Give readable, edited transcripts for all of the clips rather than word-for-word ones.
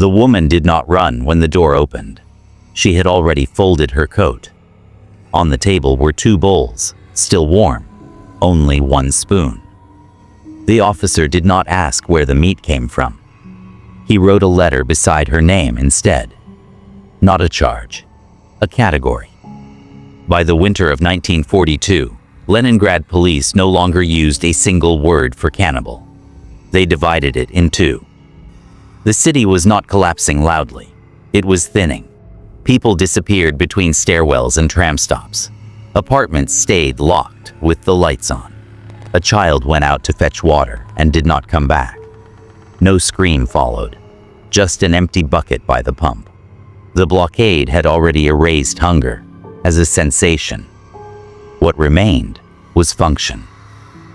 The woman did not run when the door opened. She had already folded her coat. On the table were 2 bowls, still warm, only 1 spoon. The officer did not ask where the meat came from. He wrote a letter beside her name instead. Not a charge, a category. By the winter of 1942, Leningrad police no longer used a single word for cannibal. They divided it in 2. The city was not collapsing loudly. It was thinning. People disappeared between stairwells and tram stops. Apartments stayed locked with the lights on. A child went out to fetch water and did not come back. No scream followed, just an empty bucket by the pump. The blockade had already erased hunger as a sensation. What remained was function.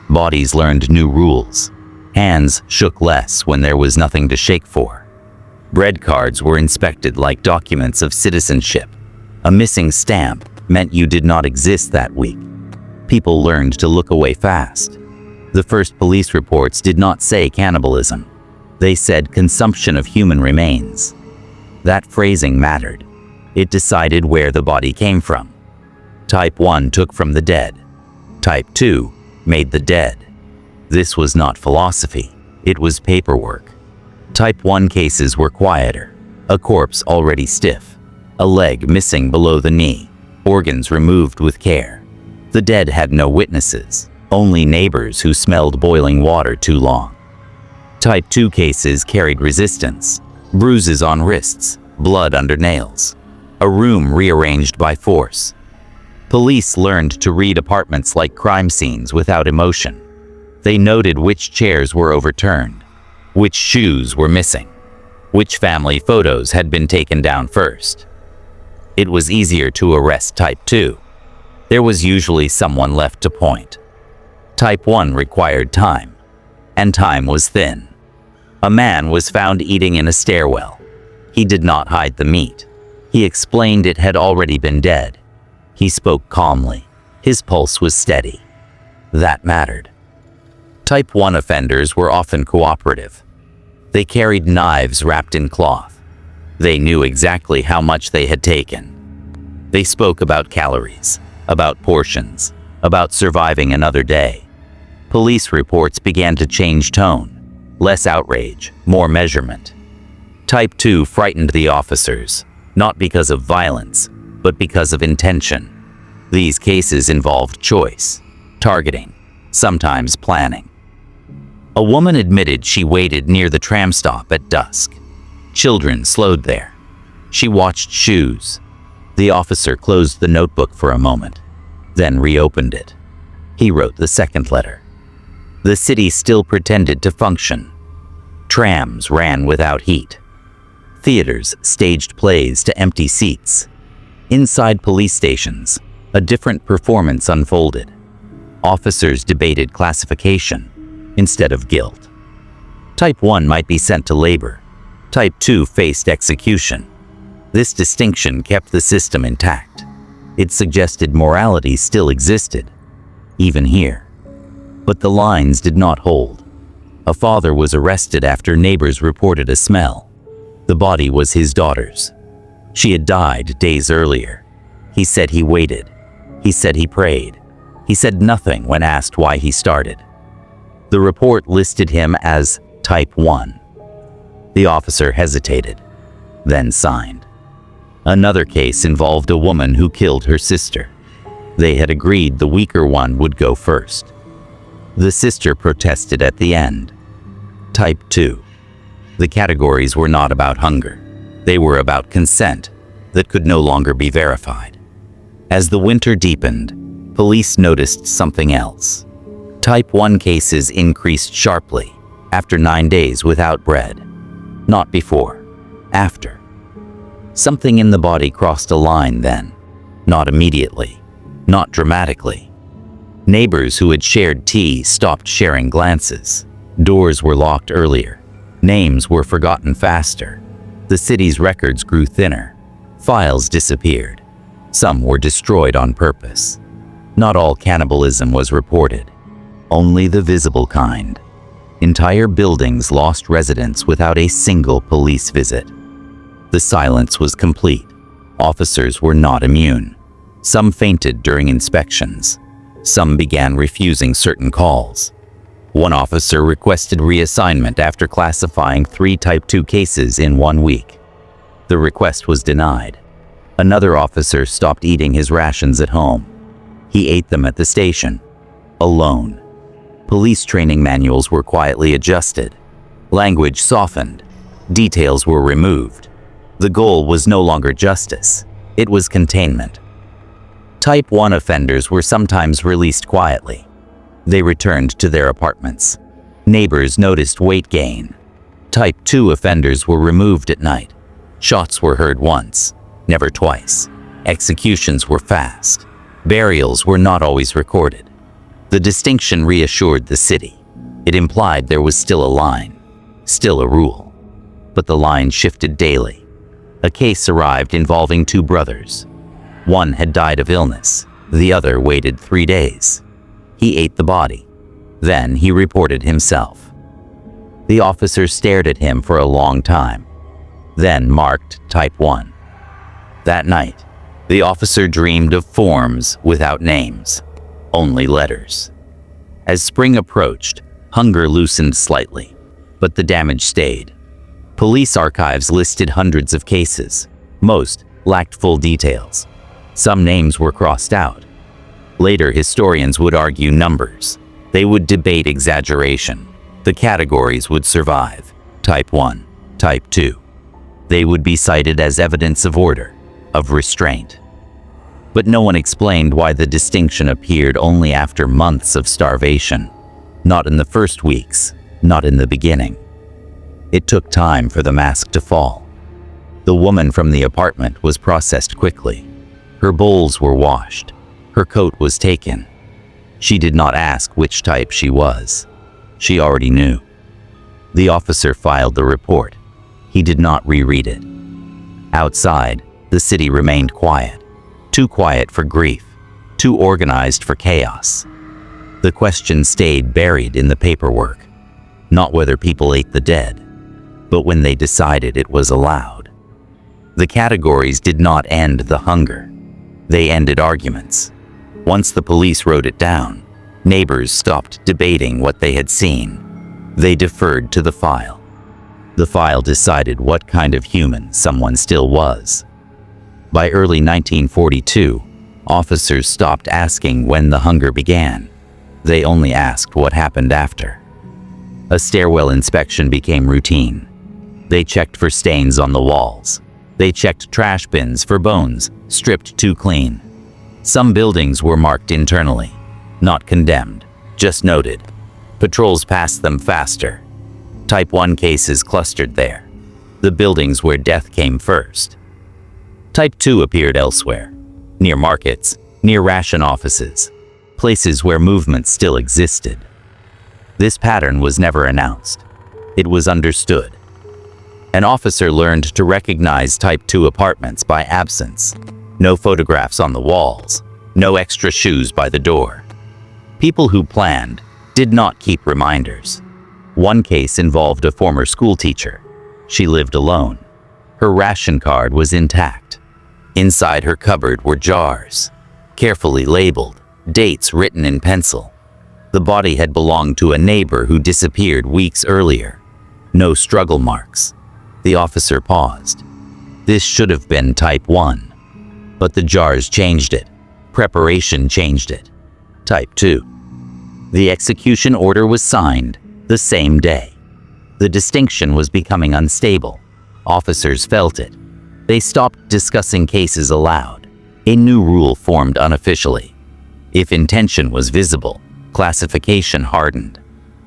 Bodies learned new rules. Hands shook less when there was nothing to shake for. Bread cards were inspected like documents of citizenship. A missing stamp meant you did not exist that week. People learned to look away fast. The first police reports did not say cannibalism. They said consumption of human remains. That phrasing mattered. It decided where the body came from. Type 1 took from the dead. Type 2 made the dead. This was not philosophy. It was paperwork. Type 1 cases were quieter. A corpse already stiff. A leg missing below the knee. Organs removed with care. The dead had no witnesses, only neighbors who smelled boiling water too long. Type 2 cases carried resistance. Bruises on wrists, blood under nails. A room rearranged by force. Police learned to read apartments like crime scenes without emotion. They noted which chairs were overturned, which shoes were missing, which family photos had been taken down first. It was easier to arrest Type 2. There was usually someone left to point. Type 1 required time, and time was thin. A man was found eating in a stairwell. He did not hide the meat. He explained it had already been dead. He spoke calmly. His pulse was steady. That mattered. Type 1 offenders were often cooperative. They carried knives wrapped in cloth. They knew exactly how much they had taken. They spoke about calories, about portions, about surviving another day. Police reports began to change tone. Less outrage, more measurement. Type 2 frightened the officers, not because of violence, but because of intention. These cases involved choice, targeting, sometimes planning. A woman admitted she waited near the tram stop at dusk. Children slowed there. She watched shoes. The officer closed the notebook for a moment, then reopened it. He wrote the second letter. The city still pretended to function. Trams ran without heat. Theaters staged plays to empty seats. Inside police stations, a different performance unfolded. Officers debated classification instead of guilt. Type 1 might be sent to labor. Type 2 faced execution. This distinction kept the system intact. It suggested morality still existed, even here. But the lines did not hold. A father was arrested after neighbors reported a smell. The body was his daughter's. She had died days earlier. He said he waited. He said he prayed. He said nothing when asked why he started. The report listed him as Type 1. The officer hesitated, then signed. Another case involved a woman who killed her sister. They had agreed the weaker one would go first. The sister protested at the end. Type 2. The categories were not about hunger. They were about consent that could no longer be verified. As the winter deepened, police noticed something else. Type 1 cases increased sharply after 9 days without bread. Not before, after. Something in the body crossed a line then. Not immediately, not dramatically. Neighbors who had shared tea stopped sharing glances. Doors were locked earlier. Names were forgotten faster. The city's records grew thinner. Files disappeared. Some were destroyed on purpose. Not all cannibalism was reported. Only the visible kind. Entire buildings lost residents without a single police visit. The silence was complete. Officers were not immune. Some fainted during inspections. Some began refusing certain calls. One officer requested reassignment after classifying 3 Type 2 cases in 1 week. The request was denied. Another officer stopped eating his rations at home. He ate them at the station, alone. Police training manuals were quietly adjusted. Language softened. Details were removed. The goal was no longer justice. It was containment. Type 1 offenders were sometimes released quietly. They returned to their apartments. Neighbors noticed weight gain. Type 2 offenders were removed at night. Shots were heard once, never twice. Executions were fast. Burials were not always recorded. The distinction reassured the city. It implied there was still a line, still a rule. But the line shifted daily. A case arrived involving 2 brothers. One had died of illness. The other waited 3 days. He ate the body. Then he reported himself. The officer stared at him for a long time, then marked Type 1. That night, the officer dreamed of forms without names, only letters. As spring approached, hunger loosened slightly, but the damage stayed. Police archives listed hundreds of cases. Most lacked full details. Some names were crossed out. Later, historians would argue numbers. They would debate exaggeration. The categories would survive. Type 1, Type 2. They would be cited as evidence of order, of restraint. But no one explained why the distinction appeared only after months of starvation. Not in the first weeks, not in the beginning. It took time for the mask to fall. The woman from the apartment was processed quickly. Her bowls were washed. Her coat was taken. She did not ask which type she was. She already knew. The officer filed the report. He did not reread it. Outside, the city remained quiet. Too quiet for grief. Too organized for chaos. The question stayed buried in the paperwork. Not whether people ate the dead, but when they decided it was allowed. The categories did not end the hunger. They ended arguments. Once the police wrote it down, neighbors stopped debating what they had seen. They deferred to the file. The file decided what kind of human someone still was. By early 1942, officers stopped asking when the hunger began. They only asked what happened after. A stairwell inspection became routine. They checked for stains on the walls. They checked trash bins for bones, stripped too clean. Some buildings were marked internally, not condemned, just noted. Patrols passed them faster. Type 1 cases clustered there, the buildings where death came first. Type 2 appeared elsewhere, near markets, near ration offices, places where movement still existed. This pattern was never announced. It was understood. An officer learned to recognize Type 2 apartments by absence. No photographs on the walls, no extra shoes by the door. People who planned did not keep reminders. One case involved a former school teacher. She lived alone. Her ration card was intact. Inside her cupboard were jars, carefully labeled, dates written in pencil. The body had belonged to a neighbor who disappeared weeks earlier. No struggle marks. The officer paused. This should have been Type 1. But the jars changed it. Preparation changed it. Type 2. The execution order was signed the same day. The distinction was becoming unstable. Officers felt it. They stopped discussing cases aloud. A new rule formed unofficially. If intention was visible, classification hardened.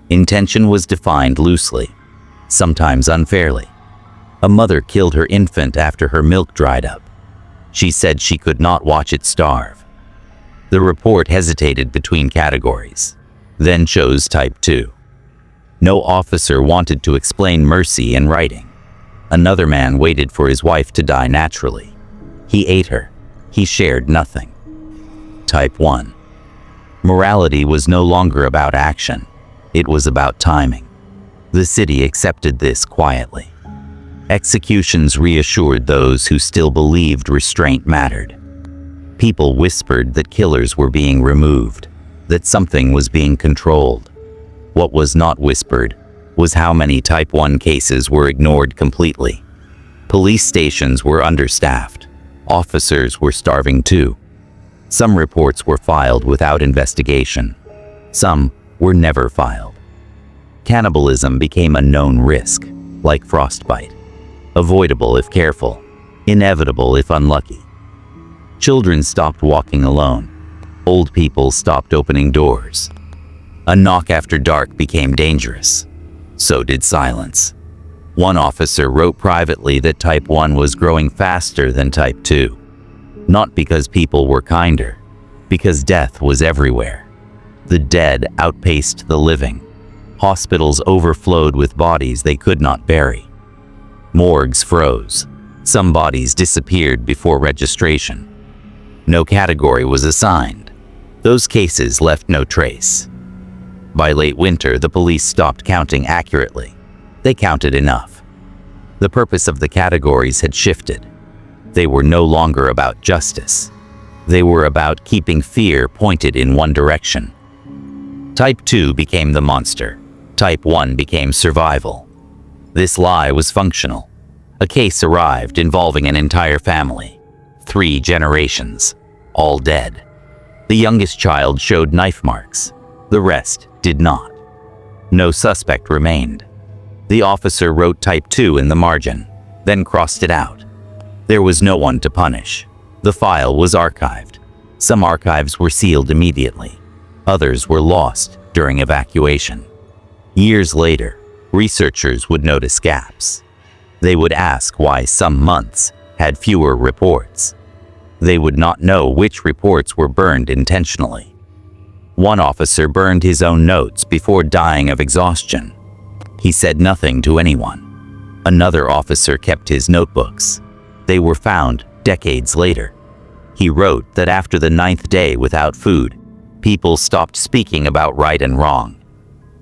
Intention was defined loosely, sometimes unfairly. A mother killed her infant after her milk dried up. She said she could not watch it starve. The report hesitated between categories, then chose Type 2. No officer wanted to explain mercy in writing. Another man waited for his wife to die naturally. He ate her. He shared nothing. Type 1. Morality was no longer about action. It was about timing. The city accepted this quietly. Executions reassured those who still believed restraint mattered. People whispered that killers were being removed, that something was being controlled. What was not whispered was how many Type 1 cases were ignored completely. Police stations were understaffed. Officers were starving too. Some reports were filed without investigation. Some were never filed. Cannibalism became a known risk, like frostbite. Avoidable if careful, inevitable if unlucky. Children stopped walking alone. Old people stopped opening doors. A knock after dark became dangerous. So did silence. One officer wrote privately that Type 1 was growing faster than Type 2. Not because people were kinder, because death was everywhere. The dead outpaced the living. Hospitals overflowed with bodies they could not bury. Morgues froze. Some bodies disappeared before registration. No category was assigned. Those cases left no trace. By late winter, the police stopped counting accurately. They counted enough. The purpose of the categories had shifted. They were no longer about justice. They were about keeping fear pointed in one direction. Type 2 became the monster. Type 1 became survival. This lie was functional. A case arrived involving an entire family. 3 generations, all dead. The youngest child showed knife marks. The rest did not. No suspect remained. The officer wrote Type 2 in the margin, then crossed it out. There was no one to punish. The file was archived. Some archives were sealed immediately. Others were lost during evacuation. Years later, researchers would notice gaps. They would ask why some months had fewer reports. They would not know which reports were burned intentionally. One officer burned his own notes before dying of exhaustion. He said nothing to anyone. Another officer kept his notebooks. They were found decades later. He wrote that after the 9th day without food, people stopped speaking about right and wrong.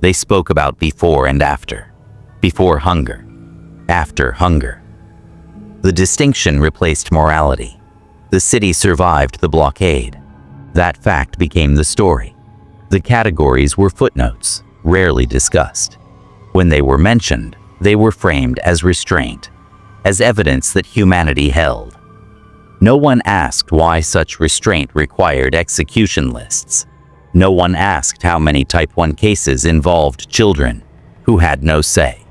They spoke about before and after. Before hunger. After hunger. The distinction replaced morality. The city survived the blockade. That fact became the story. The categories were footnotes, rarely discussed. When they were mentioned, they were framed as restraint, as evidence that humanity held. No one asked why such restraint required execution lists. No one asked how many Type 1 cases involved children who had no say.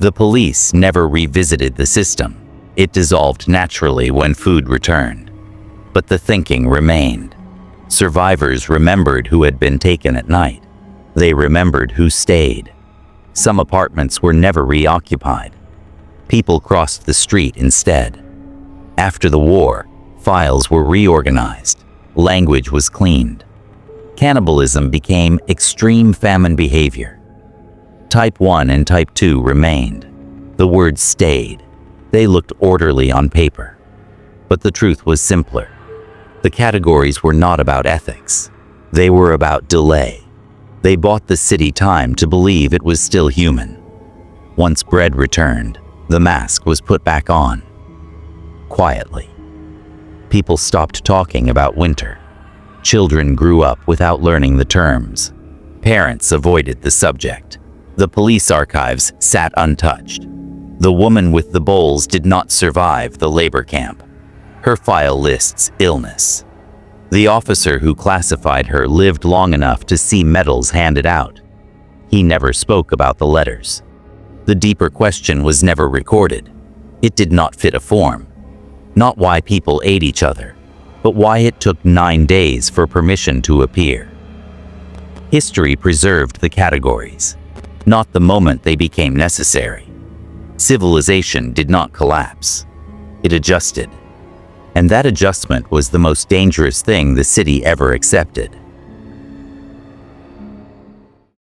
The police never revisited the system. It dissolved naturally when food returned. But the thinking remained. Survivors remembered who had been taken at night. They remembered who stayed. Some apartments were never reoccupied. People crossed the street instead. After the war, files were reorganized. Language was cleaned. Cannibalism became extreme famine behavior. Type 1 and Type 2 remained. The words stayed. They looked orderly on paper. But the truth was simpler. The categories were not about ethics. They were about delay. They bought the city time to believe it was still human. Once bread returned, the mask was put back on. Quietly. People stopped talking about winter. Children grew up without learning the terms. Parents avoided the subject. The police archives sat untouched. The woman with the bowls did not survive the labor camp. Her file lists illness. The officer who classified her lived long enough to see medals handed out. He never spoke about the letters. The deeper question was never recorded. It did not fit a form. Not why people ate each other, but why it took 9 days for permission to appear. History preserved the categories, not the moment they became necessary. Civilization did not collapse. It adjusted. And that adjustment was the most dangerous thing the city ever accepted.